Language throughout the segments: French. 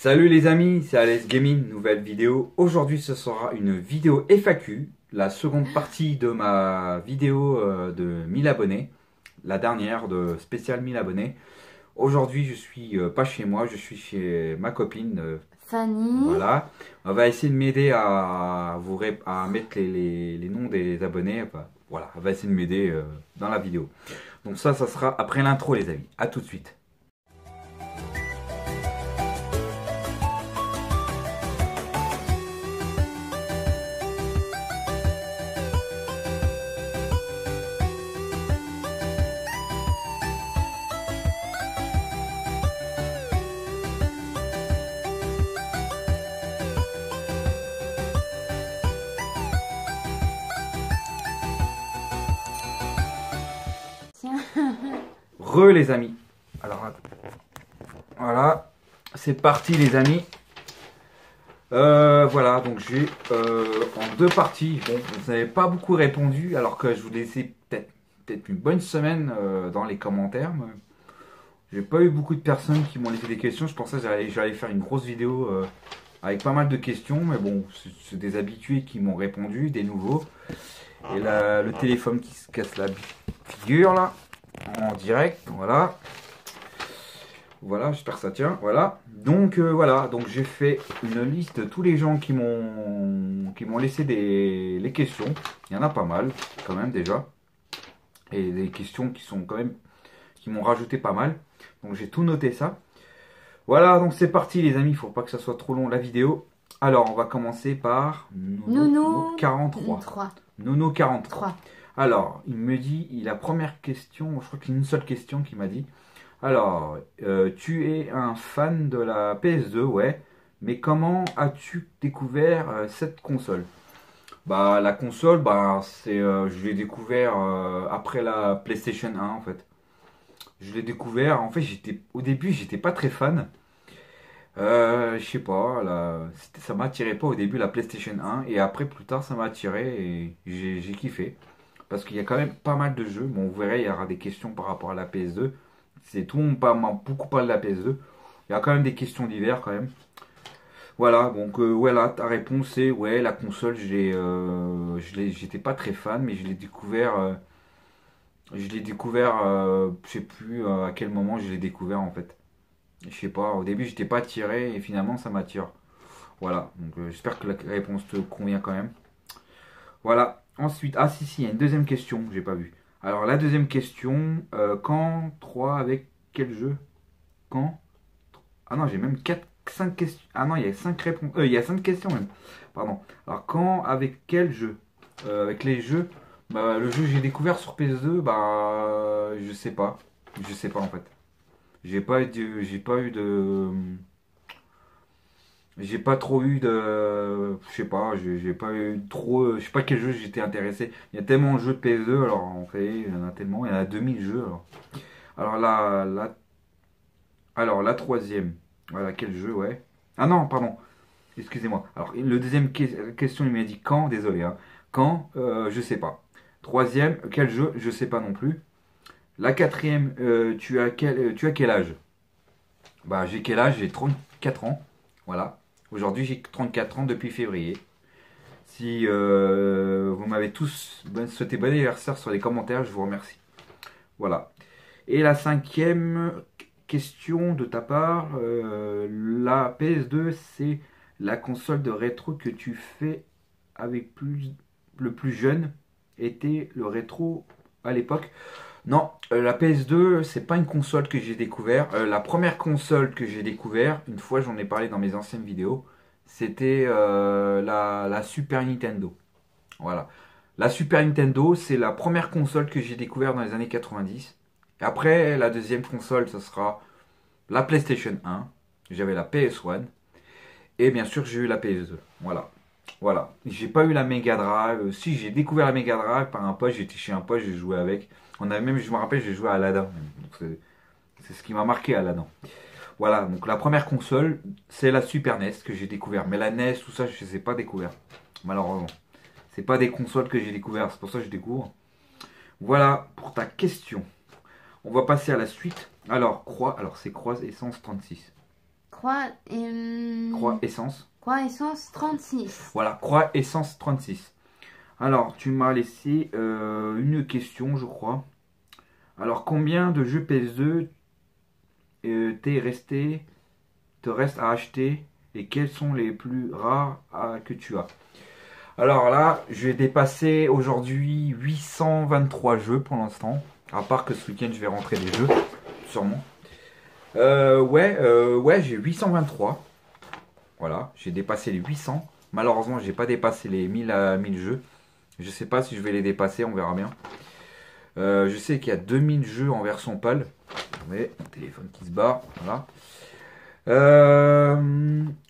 Salut les amis, c'est Alex Gaming, nouvelle vidéo. Aujourd'hui ce sera une vidéo FAQ, la seconde partie de ma vidéo de 1000 abonnés, la dernière de spécial 1000 abonnés. Aujourd'hui je suis pas chez moi, je suis chez ma copine Fanny. Voilà, on va essayer de m'aider à mettre les noms des abonnés. Enfin, voilà, elle va essayer de m'aider dans la vidéo. Donc ça sera après l'intro les amis, à tout de suite. Tiens. Les amis. Alors voilà, c'est parti les amis. Voilà, donc j'ai en deux parties. Bon, vous n'avez pas beaucoup répondu, alors que je vous laissais peut-être une bonne semaine dans les commentaires. J'ai pas eu beaucoup de personnes qui m'ont laissé des questions. Je pensais que j'allais faire une grosse vidéo avec pas mal de questions, mais bon, c'est des habitués qui m'ont répondu, des nouveaux. Et là, le téléphone qui se casse la figure là, en direct, voilà. Voilà, j'espère que ça tient. Voilà. Donc voilà, donc j'ai fait une liste de tous les gens qui m'ont laissé les questions. Il y en a pas mal quand même déjà. Et des questions qui sont quand même qui m'ont rajouté pas mal. Donc j'ai tout noté ça. Voilà, donc c'est parti les amis, il faut pas que ça soit trop long la vidéo. Alors, on va commencer par Nounou 43. Nounou 43. Alors, il me dit, la première question, je crois qu'il y a une seule question qu'il m'a dit. Alors, tu es un fan de la PS2, ouais, mais comment as-tu découvert cette console? Bah, la console, bah, je l'ai découvert après la PlayStation 1, en fait. Je l'ai découvert, en fait, au début, j'étais pas très fan. Je sais pas, ça m'attirait pas au début la PlayStation 1, et après, plus tard, ça m'a attiré, et j'ai kiffé. Parce qu'il y a quand même pas mal de jeux. Bon, vous verrez, il y aura des questions par rapport à la PS2. C'est tout le monde m'a beaucoup parlé de la PS2. Il y a quand même des questions divers quand même. Voilà, donc voilà, ta réponse c'est ouais, la console, j'étais pas très fan, mais je l'ai découvert, je sais plus à quel moment je l'ai découvert en fait. Je sais pas, au début j'étais pas attiré et finalement ça m'attire. Voilà, donc j'espère que la réponse te convient quand même. Voilà. Ensuite, ah si, il y a une deuxième question que j'ai pas vue. Alors la deuxième question, quand 3 avec quel jeu? Quand? Ah non, j'ai même 4 5 questions. Ah non, il y a 5 réponses. Il y a 5 questions même. Pardon. Alors quand, avec quel jeu? Avec les jeux, bah, le jeu que j'ai découvert sur PS2, bah je sais pas. Je sais pas en fait. J'ai pas trop eu de. Je sais pas, j'ai pas eu trop. Je sais pas quel jeu j'étais intéressé. Il y a tellement de jeux de PS2, alors en fait, il y en a tellement. Il y en a 2000 jeux alors. Alors la troisième. Voilà, quel jeu, ouais. Ah non, pardon, excusez-moi. Alors, le deuxième question, il m'a dit quand, désolé, hein. Quand, je sais pas. Troisième, quel jeu, je sais pas non plus. La quatrième, tu as quel âge? Bah, j'ai quel âge? J'ai 34 ans. Voilà. Aujourd'hui, j'ai 34 ans depuis février. Si vous m'avez tous souhaité bon anniversaire sur les commentaires, je vous remercie. Voilà. Et la cinquième question de ta part, la PS2, c'est la console de rétro que tu fais avec le plus jeune était le rétro à l'époque. Non, la PS2, c'est pas une console que j'ai découvert. La première console que j'ai découvert, une fois j'en ai parlé dans mes anciennes vidéos, c'était la Super Nintendo. Voilà. La Super Nintendo, c'est la première console que j'ai découvert dans les années 90. Et après, la deuxième console, ce sera la PlayStation 1. J'avais la PS1. Et bien sûr, j'ai eu la PS2. Voilà. Voilà. J'ai pas eu la Mega Drive. Si, j'ai découvert la Mega Drive par un pote. J'étais chez un pote, j'ai joué avec. Je me rappelle, j'ai joué à Aladdin. Donc c'est ce qui m'a marqué Aladdin. Voilà. Donc la première console, c'est la Super NES que j'ai découvert. Mais la NES, tout ça, je ne les ai pas découvert. Malheureusement. C'est pas des consoles que j'ai découvert. C'est pour ça que je découvre. Voilà pour ta question. On va passer à la suite. Alors, c'est Croix Essence 36. Croix et... Croix essence. Croix essence 36. Voilà, croix essence 36. Alors, tu m'as laissé une question, je crois. Alors, combien de jeux PS2 te reste à acheter et quels sont les plus rares que tu as? Alors là, je vais dépasser aujourd'hui 823 jeux pour l'instant. À part que ce week-end, je vais rentrer des jeux, sûrement. Ouais, j'ai 823. Voilà, j'ai dépassé les 800. Malheureusement, j'ai pas dépassé les 1000 jeux. Je sais pas si je vais les dépasser, on verra bien. Je sais qu'il y a 2000 jeux en version PAL. Mais mon téléphone qui se barre, voilà.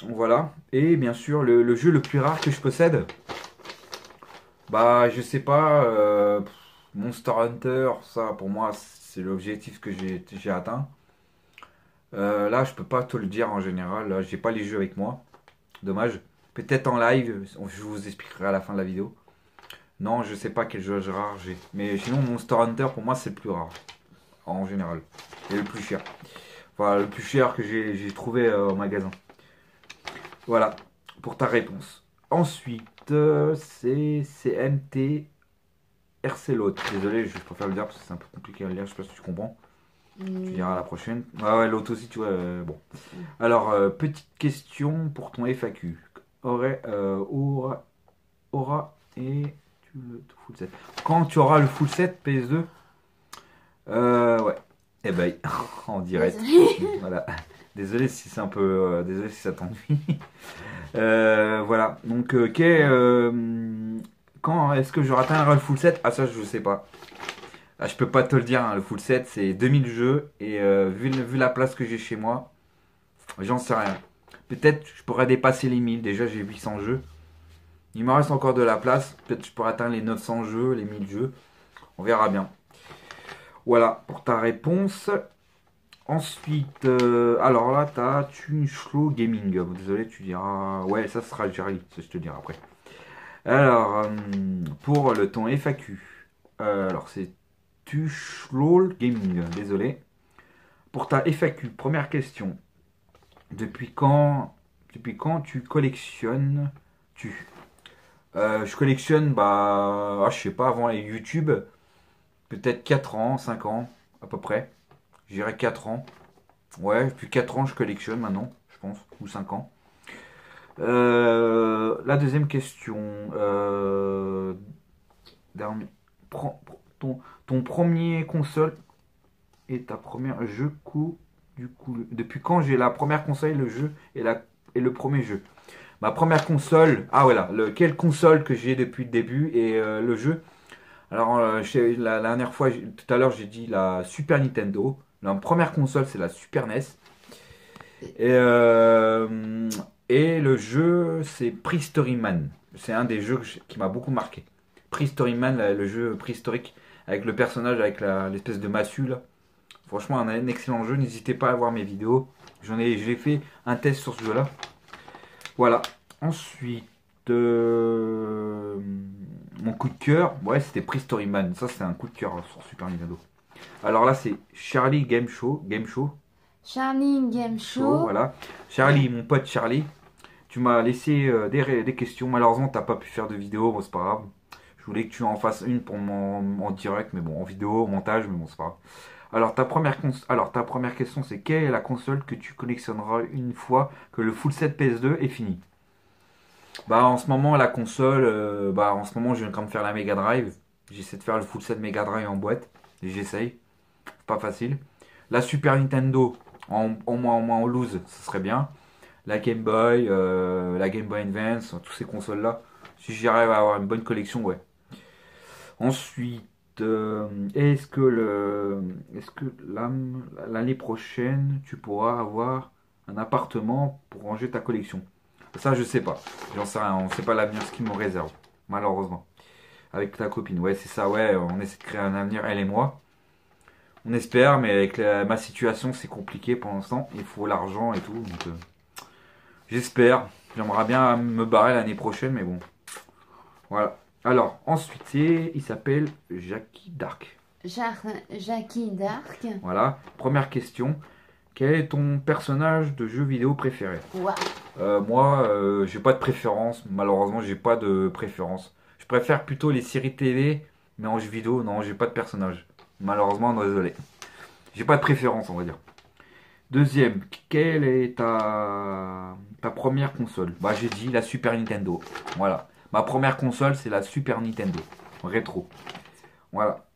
Voilà. Et bien sûr, le jeu le plus rare que je possède, bah je sais pas, Monster Hunter, ça pour moi c'est l'objectif que j'ai atteint. Là, je peux pas te le dire en général. Là, j'ai pas les jeux avec moi. Dommage. Peut-être en live, je vous expliquerai à la fin de la vidéo. Non, je sais pas quel jeu rare j'ai. Mais sinon, Monster Hunter, pour moi, c'est le plus rare. En général. Et le plus cher. Voilà, le plus cher que j'ai trouvé au magasin. Voilà, pour ta réponse. Ensuite, c'est CMT RC l'autre. Désolé, je préfère le dire parce que c'est un peu compliqué à lire. Je sais pas si tu comprends. Tu diras à la prochaine. Ah ouais, l'autre aussi, tu vois. Bon. Alors, petite question pour ton FAQ. Aura et le full set. Quand tu auras le full set PS2, ouais. Eh ben, en direct. Voilà. Désolé si c'est un peu. Désolé si ça t'ennuie. Voilà. Donc, quand est-ce que je atteindrai le full set? Ah, ça, je sais pas. Ah, je peux pas te le dire, hein, le full set c'est 2000 jeux et vu la place que j'ai chez moi, j'en sais rien. Peut-être je pourrais dépasser les 1000, déjà j'ai 800 jeux. Il me reste encore de la place, peut-être je pourrais atteindre les 900 jeux, les 1000 jeux. On verra bien. Voilà pour ta réponse. Ensuite, alors là, tu as Tunchlo Gaming. Désolé, tu diras. Ouais, ça sera Jerry, ça je te dirai après. Alors, pour le ton FAQ. Alors, c'est Tuchlol Gaming, désolé. Pour ta FAQ, première question. Depuis quand tu collectionnes je collectionne, bah, je sais pas, avant les YouTube, peut-être 4 ans, 5 ans, à peu près. Je dirais 4 ans. Ouais, depuis 4 ans, je collectionne maintenant, je pense, ou 5 ans. La deuxième question. Dernier, ton premier console et ta première jeu du coup, depuis quand j'ai la première console, le jeu et le premier jeu. Ma première console, ah voilà, quelle console que j'ai depuis le début et le jeu. Alors la dernière fois, tout à l'heure j'ai dit la Super Nintendo. La première console c'est la Super NES. Et le jeu c'est Prehistory Man. C'est un des jeux qui m'a beaucoup marqué. Prehistory Man, le jeu préhistorique avec le personnage avec l'espèce de massue là. Franchement, un excellent jeu. N'hésitez pas à voir mes vidéos. J'ai fait un test sur ce jeu-là. Voilà. Ensuite, mon coup de cœur, ouais, c'était Prehistory Man. Ça, c'était un coup de cœur sur Super Nintendo. Alors là, c'est Charlie Game Show. Charlie Game Show. Voilà. Charlie, mon pote Charlie. Tu m'as laissé des questions. Malheureusement, t'as pas pu faire de vidéo. Bon, c'est pas grave. Je voulais que tu en fasses une pour en direct, mais bon, en vidéo, au montage, mais bon, c'est pas grave. Alors ta première question, c'est quelle est la console que tu collectionneras une fois que le full set PS2 est fini? Bah en ce moment la console, en ce moment je viens de faire la Mega Drive. J'essaie de faire le full set Mega Drive en boîte. Et j'essaye. Pas facile. La Super Nintendo en loose, ça serait bien. La Game Boy, la Game Boy Advance, tous ces consoles là. Si j'arrive à avoir une bonne collection, ouais. Ensuite. Est-ce que l'année prochaine tu pourras avoir un appartement pour ranger ta collection? Ça je sais pas, j'en sais rien, on sait pas l'avenir ce qui me réserve, malheureusement. Avec ta copine, ouais c'est ça, ouais, on essaie de créer un avenir, elle et moi. On espère, mais avec ma situation c'est compliqué pour l'instant, il faut l'argent et tout, donc j'espère, j'aimerais bien me barrer l'année prochaine, mais bon, voilà. Alors, ensuite, il s'appelle Jackie Dark. Jackie Dark. Voilà. Première question. Quel est ton personnage de jeu vidéo préféré? Waouh. Moi, j'ai pas de préférence. Malheureusement, j'ai pas de préférence. Je préfère plutôt les séries télé, mais en jeu vidéo, non, j'ai pas de personnage. Malheureusement, non, désolé. J'ai pas de préférence, on va dire. Deuxième, quelle est ta première console? Bah, j'ai dit la Super Nintendo. Voilà. Ma première console, c'est la Super Nintendo. Rétro. Voilà.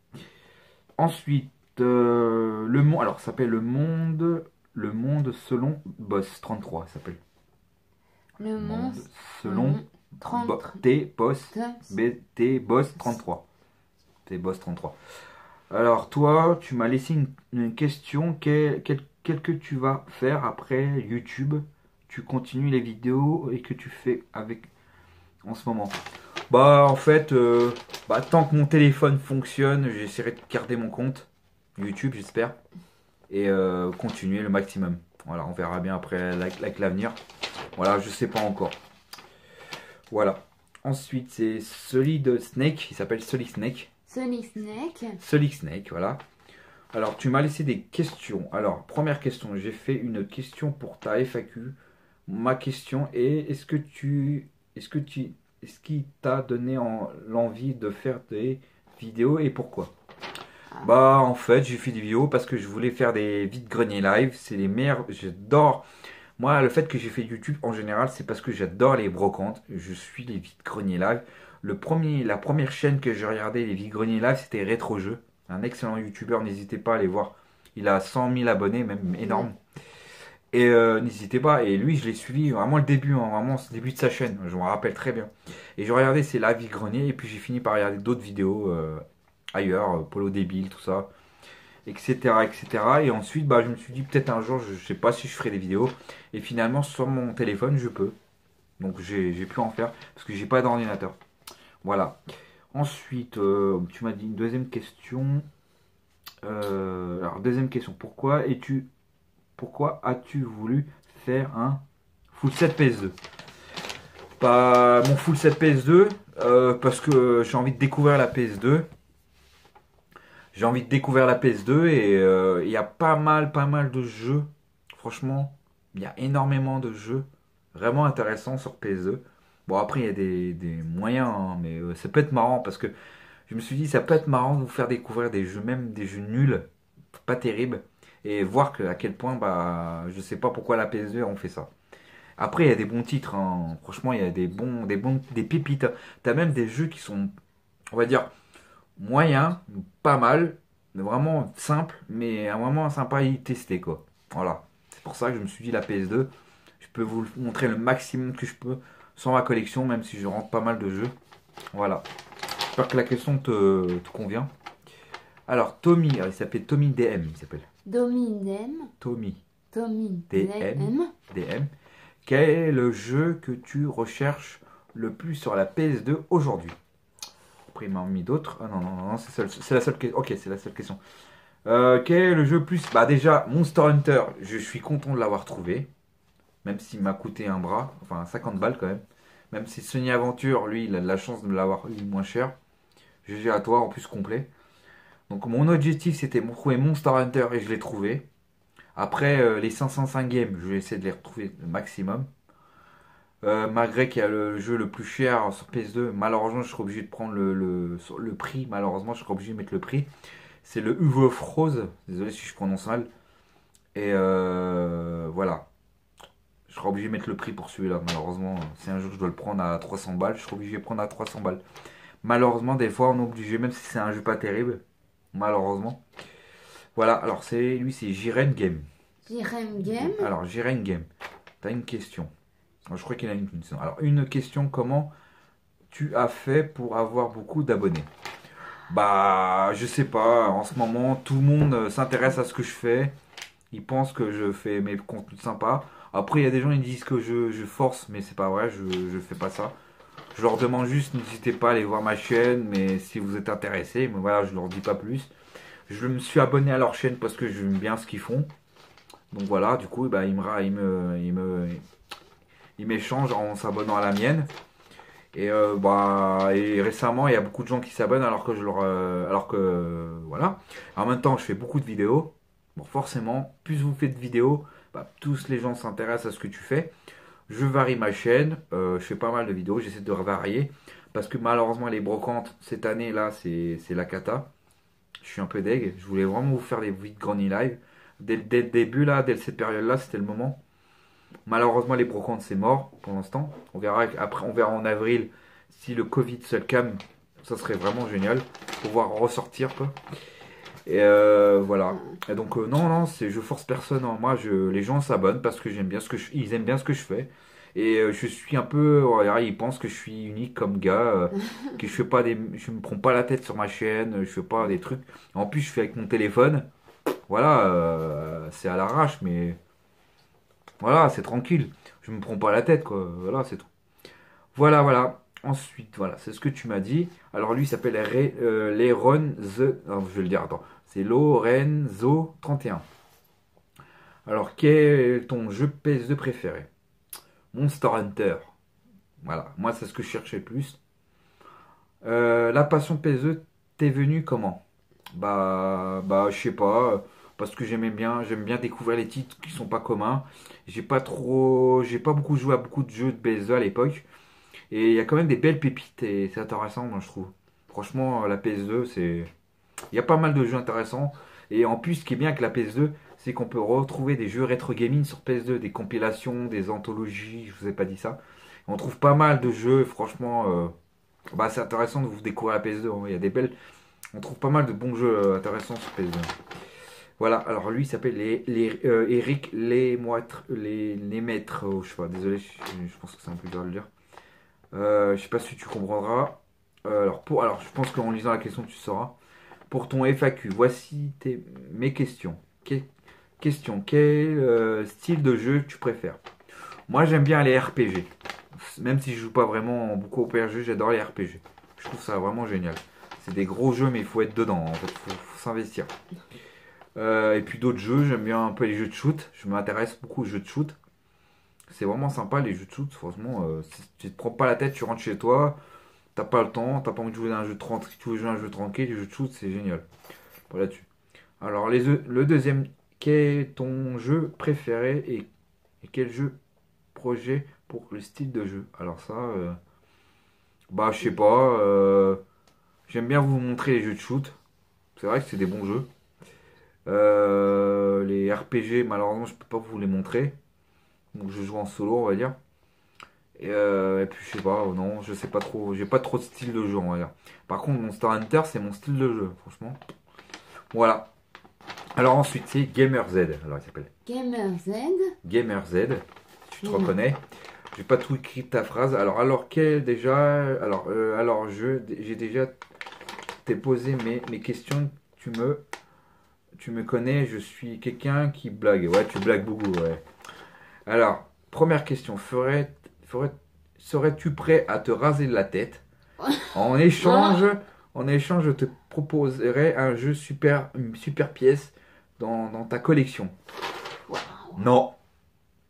Ensuite, le monde. Alors, ça s'appelle le monde. Le monde selon Boss 33, ça s'appelle. Le Monde monstre. selon 30. T Boss BT Boss 33. T Boss 33. Alors, toi, tu m'as laissé une question. Quel que tu vas faire après YouTube? Tu continues les vidéos et que tu fais avec en ce moment? Bah, en fait, tant que mon téléphone fonctionne, j'essaierai de garder mon compte YouTube, j'espère, et continuer le maximum. Voilà, on verra bien après avec l'avenir. Voilà, je sais pas encore. Voilà. Ensuite, c'est Solid Snake. Il s'appelle Solid Snake. Sonic Snake. Solid Snake, voilà. Alors, tu m'as laissé des questions. Alors, première question. J'ai fait une question pour ta FAQ. Ma question est, est-ce qui t'a donné l'envie de faire des vidéos et pourquoi? Bah, en fait, j'ai fait des vidéos parce que je voulais faire des vide-greniers live. C'est les meilleurs. J'adore. Moi, le fait que j'ai fait YouTube en général, c'est parce que j'adore les brocantes. Je suis les vide-greniers live. La première chaîne que j'ai regardé les vide-greniers live, c'était Rétro Jeu. Un excellent YouTuber, n'hésitez pas à aller voir. Il a 100 000 abonnés, même énorme. Et n'hésitez pas. Et lui, je l'ai suivi vraiment le début, hein, vraiment le début de sa chaîne. Je me rappelle très bien. Et j'ai regardé ses live vide-greniers. Et puis j'ai fini par regarder d'autres vidéos ailleurs, Polo Débile, tout ça, etc., etc. Et ensuite, bah, je me suis dit peut-être un jour, je sais pas si je ferai des vidéos. Et finalement, sur mon téléphone, je peux. Donc j'ai pu en faire parce que j'ai pas d'ordinateur. Voilà. Ensuite, tu m'as dit une deuxième question. Alors, deuxième question. Pourquoi as-tu voulu faire un full set PS2? Pas mon full set PS2, parce que j'ai envie de découvrir la PS2. J'ai envie de découvrir la PS2 et il y a pas mal de jeux. Franchement, il y a énormément de jeux vraiment intéressants sur PS2. Bon, après, il y a des moyens, hein, mais ça peut être marrant parce que je me suis dit, ça peut être marrant de vous faire découvrir des jeux, même des jeux nuls, pas terribles, et voir à quel point, bah, je sais pas pourquoi la PS2 on fait ça. Après, il y a des bons titres, hein. Franchement, il y a des pépites. T'as même des jeux qui sont, on va dire, moyens, pas mal, mais vraiment simple, mais vraiment sympa à y tester, quoi. Voilà. C'est pour ça que je me suis dit, la PS2, je peux vous montrer le maximum que je peux sans ma collection, même si je rentre pas mal de jeux. Voilà. J'espère que la question te convient. Alors, Tommy, il s'appelle Tommy DM, il s'appelle. Dominem. Tommy Dominem. DM. Quel est le jeu que tu recherches le plus sur la PS2 aujourd'hui? Après, il m'a mis d'autres. Ah non, c'est la seule question. Ok, c'est la seule question. Quel est le jeu plus? Bah, déjà, Monster Hunter, je suis content de l'avoir trouvé. Même s'il m'a coûté un bras, enfin 50 balles quand même. Même si Sony Aventure, lui, il a de la chance de l'avoir eu moins cher. GG à toi, en plus complet. Donc mon objectif, c'était de trouver Monster Hunter et je l'ai trouvé. Après, les 505 games, je vais essayer de les retrouver le maximum. Malgré qu'il y a le jeu le plus cher sur PS2, malheureusement, je serai obligé de prendre le prix. Malheureusement, je serai obligé de mettre le prix. C'est le Uwe of Rose. Désolé si je prononce mal. Et voilà. Je serai obligé de mettre le prix pour celui-là. Malheureusement, si un jour je dois le prendre à 300 balles, je serai obligé de le prendre à 300 balles. Malheureusement, des fois, on est obligé, même si c'est un jeu pas terrible. Malheureusement. Voilà, alors lui, c'est Jiren Game. Jiren Game. Alors, Jiren Game, t'as une question. Je crois qu'il a une question. Alors, une question, comment tu as fait pour avoir beaucoup d'abonnés? Bah, je sais pas. En ce moment, tout le monde s'intéresse à ce que je fais. Ils pensent que je fais mes contenus sympas. Après, il y a des gens qui disent que je force, mais c'est pas vrai, je fais pas ça. Je leur demande juste, n'hésitez pas à aller voir ma chaîne, mais si vous êtes intéressés, mais voilà, je leur dis pas plus. Je me suis abonné à leur chaîne parce que j'aime bien ce qu'ils font. Donc voilà, du coup, bah, ils m'échangent en s'abonnant à la mienne. Et récemment, il y a beaucoup de gens qui s'abonnent alors que voilà. En même temps, je fais beaucoup de vidéos. Bon, forcément, plus vous faites de vidéos, bah, tous les gens s'intéressent à ce que tu fais. Je varie ma chaîne, je fais pas mal de vidéos, j'essaie de varier. Parce que malheureusement, les brocantes, cette année là, c'est la cata. Je suis un peu deg. Je voulais vraiment vous faire des vidéos Granny Live. Dès le début là, dès cette période là, c'était le moment. Malheureusement, les brocantes, c'est mort pour l'instant. On verra après, on verra en avril si le Covid se calme. Ça serait vraiment génial. Pouvoir ressortir quoi. Et voilà. Et donc non, non, je force personne. Hein. Moi, les gens s'abonnent parce que j'aime bien ils aiment bien ce que je fais. Et je suis un peu, voilà, ils pensent que je suis unique comme gars, que je me prends pas la tête sur ma chaîne, je fais pas des trucs. En plus, je fais avec mon téléphone. Voilà, c'est à l'arrache, mais voilà, c'est tranquille. Je me prends pas la tête, quoi. Voilà, c'est tout. Voilà, voilà. Ensuite, voilà, c'est ce que tu m'as dit. Alors lui, il s'appelle Leron The. Alors, je vais le dire, attends. C'est Lorenzo 31. Alors, quel est ton jeu PS2 préféré? Monster Hunter. Voilà, moi, c'est ce que je cherchais le plus. La passion PS2, t'es venu comment? Je sais pas. Parce que j'aime bien découvrir les titres qui sont pas communs. J'ai pas beaucoup joué à beaucoup de jeux de PS2 à l'époque. Et il y a quand même des belles pépites et c'est intéressant, moi je trouve. Franchement, la PS2, il y a pas mal de jeux intéressants. Et en plus, ce qui est bien avec la PS2, c'est qu'on peut retrouver des jeux rétro gaming sur PS2, des compilations, des anthologies, je vous ai pas dit ça. On trouve pas mal de jeux, franchement, c'est intéressant de vous découvrir la PS2. Hein. Il y a des belles, on trouve pas mal de bons jeux intéressants sur PS2. Voilà, alors lui il s'appelle Eric les maîtres, oh, je sais pas, désolé, je pense que c'est un peu dur à le dire. Je sais pas si tu comprendras. Alors, je pense qu'en lisant la question, tu sauras. Pour ton FAQ, voici mes questions. Question, quel style de jeu tu préfères? Moi, j'aime bien les RPG. Même si je joue pas vraiment beaucoup au RPG, j'adore les RPG. Je trouve ça vraiment génial. C'est des gros jeux, mais il faut être dedans. En fait, faut s'investir. Et puis d'autres jeux, j'aime bien un peu les jeux de shoot. Je m'intéresse beaucoup aux jeux de shoot. C'est vraiment sympa les jeux de shoot, franchement. Si tu te prends pas la tête, tu rentres chez toi, t'as pas le temps, t'as pas envie de jouer à un jeu tranquille, tu veux jouer à un jeu tranquille, les jeux de shoot, c'est génial. Voilà dessus. Alors le deuxième, quel est ton jeu préféré et quel jeu projet pour le style de jeu? Alors ça, je sais pas. J'aime bien vous montrer les jeux de shoot. C'est vrai que c'est des bons jeux. Les RPG, malheureusement, je peux pas vous les montrer. Donc je joue en solo, on va dire. Et puis je sais pas, non, je sais pas trop. J'ai pas trop de style de jeu, on va dire. Par contre, Monster Hunter, c'est mon style de jeu, franchement. Voilà. Alors ensuite, c'est Gamer Z. Alors il s'appelle Gamer Z. Gamer Z. Tu te reconnais. J'ai pas tout écrit ta phrase. Alors quel déjà. J'ai déjà t'ai posé mes questions. Tu me connais. Je suis quelqu'un qui blague. Ouais, tu blagues beaucoup. Ouais. Alors, première question. Serais-tu prêt à te raser la tête? En échange, je te proposerai une super pièce dans ta collection. Non,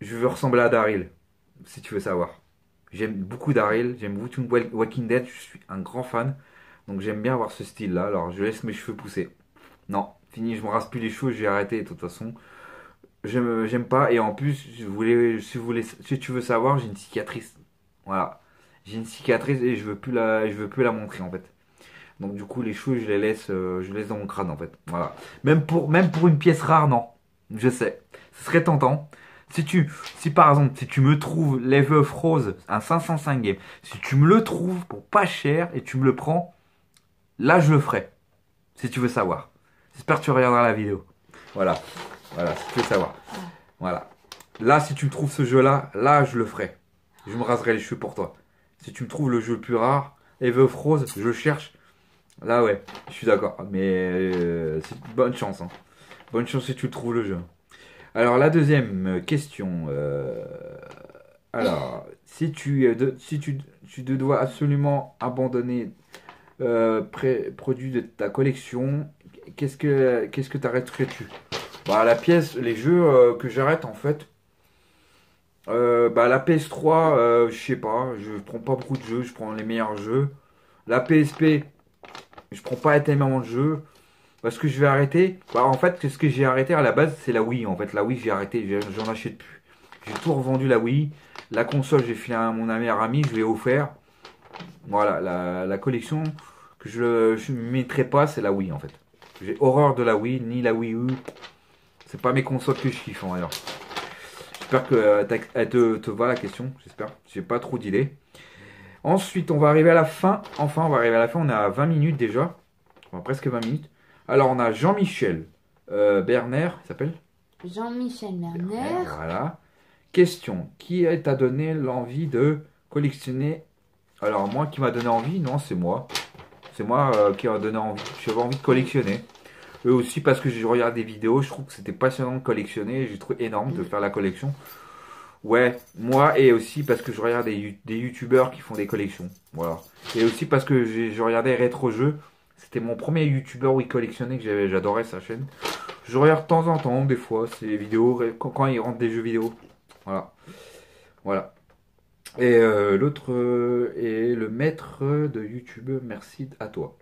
je veux ressembler à Daryl, si tu veux savoir. J'aime beaucoup Daryl, j'aime beaucoup Walking Dead, je suis un grand fan. Donc j'aime bien avoir ce style-là, alors je laisse mes cheveux pousser. Non, fini, je me rase plus les cheveux, j'ai arrêté de toute façon. J'aime pas, et en plus, si tu veux savoir, j'ai une cicatrice. Voilà. J'ai une cicatrice et je veux plus la montrer en fait. Donc du coup les cheveux je les laisse dans mon crâne en fait. Voilà. Même pour une pièce rare, non. Je sais. Ce serait tentant. Si par exemple, si tu me trouves Level of Rose, un 505 game, si tu me le trouves pour pas cher et tu me le prends, là je le ferai. Si tu veux savoir. J'espère que tu regarderas la vidéo. Voilà. Voilà, si tu veux savoir. Voilà. Là, si tu me trouves ce jeu-là, là je le ferai. Je me raserai les cheveux pour toi. Si tu me trouves le jeu le plus rare, Eve of Rose, je le cherche. Là, ouais, je suis d'accord. Mais c'est bonne chance. Hein. Bonne chance si tu trouves le jeu. Alors, la deuxième question. Si tu dois absolument abandonner produit de ta collection, qu'est-ce que t'arrêterais-tu? La pièce, les jeux que j'arrête en fait. La PS3, je sais pas, je prends pas beaucoup de jeux, je prends les meilleurs jeux. La PSP, je prends pas tellement de jeux. Parce que je vais arrêter. Bah, en fait, ce que j'ai arrêté à la base, c'est la Wii. En fait, la Wii, j'ai arrêté. J'en achète plus. J'ai tout revendu la Wii. La console, j'ai filé à mon meilleur ami. Je l'ai offert. Voilà, la collection que je ne mettrai pas, c'est la Wii en fait. J'ai horreur de la Wii, ni la Wii U. C'est pas mes consoles que je kiffe en alors. J'espère que elle te va la question. J'espère. J'ai pas trop d'idées. Ensuite, on va arriver à la fin. Enfin, on va arriver à la fin. On est à 20 minutes déjà. Enfin, presque 20 minutes. Alors, on a Jean-Michel Berner, il s'appelle Jean-Michel Berner. Voilà. Question. Qui t'a donné l'envie de collectionner? Alors, moi qui m'a donné envie, non, c'est moi. C'est moi qui a donné envie. J'avais envie de collectionner. Eux aussi parce que je regarde des vidéos, je trouve que c'était passionnant de collectionner. J'ai trouvé énorme de faire la collection. Ouais, moi et aussi parce que je regarde des youtubeurs qui font des collections. Voilà. Et aussi parce que je regardais Rétro Jeux. C'était mon premier youtubeur où il collectionnait, que j'adorais sa chaîne. Je regarde de temps en temps, des fois, ces vidéos, quand il rentre des jeux vidéo. Voilà. Voilà. Et l'autre est le maître de YouTube. Merci à toi.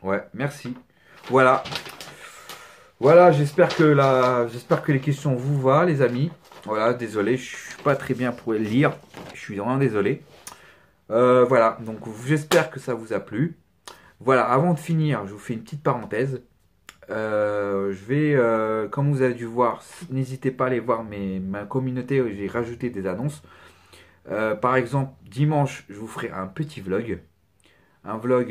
Ouais, merci. Voilà. Voilà, j'espère que les questions vous vont, les amis. Voilà, désolé, je suis pas très bien pour lire. Je suis vraiment désolé. Voilà, donc j'espère que ça vous a plu. Voilà, avant de finir, je vous fais une petite parenthèse. Comme vous avez dû voir, n'hésitez pas à aller voir ma communauté, j'ai rajouté des annonces. Par exemple, dimanche, je vous ferai un petit vlog. Un vlog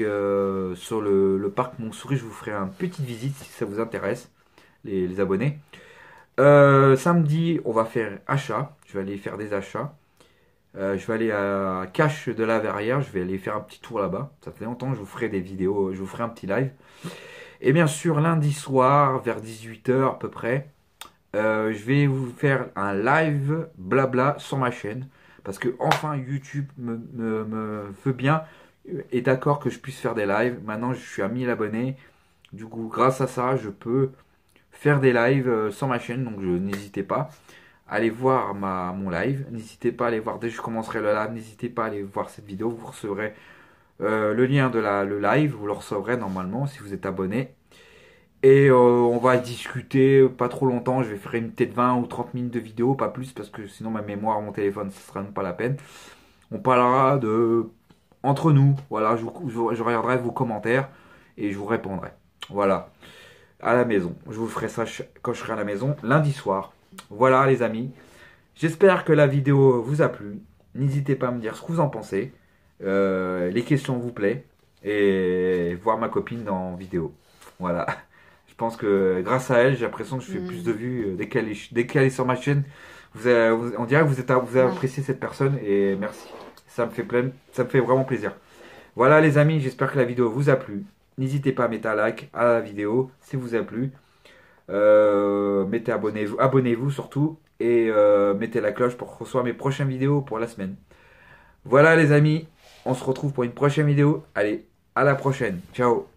sur le parc Montsouris. Je vous ferai une petite visite si ça vous intéresse, les abonnés. Samedi, on va faire achat. Je vais aller faire des achats. Je vais aller à Cache de la Verrière. Je vais aller faire un petit tour là-bas. Ça fait longtemps que je vous ferai des vidéos. Je vous ferai un petit live. Et bien sûr, lundi soir, vers 18 h à peu près, je vais vous faire un live blabla sur ma chaîne. Parce que enfin YouTube me veut bien, est d'accord que je puisse faire des lives. Maintenant je suis à 1000 abonnés. Du coup grâce à ça je peux faire des lives sur ma chaîne. Donc n'hésitez pas à aller voir mon live. N'hésitez pas à aller voir dès que je commencerai le live. N'hésitez pas à aller voir cette vidéo. Vous recevrez le lien de le live. Vous le recevrez normalement si vous êtes abonné. Et on va discuter pas trop longtemps. Je vais faire peut-être 20 ou 30 minutes de vidéo, pas plus, parce que sinon ma mémoire, mon téléphone, ce sera même pas la peine. On parlera de entre nous. Voilà, je regarderai vos commentaires et je vous répondrai. Voilà, à la maison. Je vous ferai ça quand je serai à la maison lundi soir. Voilà les amis. J'espère que la vidéo vous a plu. N'hésitez pas à me dire ce que vous en pensez. Les questions vous plaisent. Et voir ma copine en vidéo. Voilà. Je pense que grâce à elle, j'ai l'impression que je fais plus de vues dès qu'elle est sur ma chaîne. On dirait que vous avez apprécié cette personne et merci. Ça me fait vraiment plaisir. Voilà les amis, j'espère que la vidéo vous a plu. N'hésitez pas à mettre un like à la vidéo si vous a plu. Abonnez-vous surtout et mettez la cloche pour recevoir mes prochaines vidéos pour la semaine. Voilà les amis, on se retrouve pour une prochaine vidéo. Allez, à la prochaine. Ciao.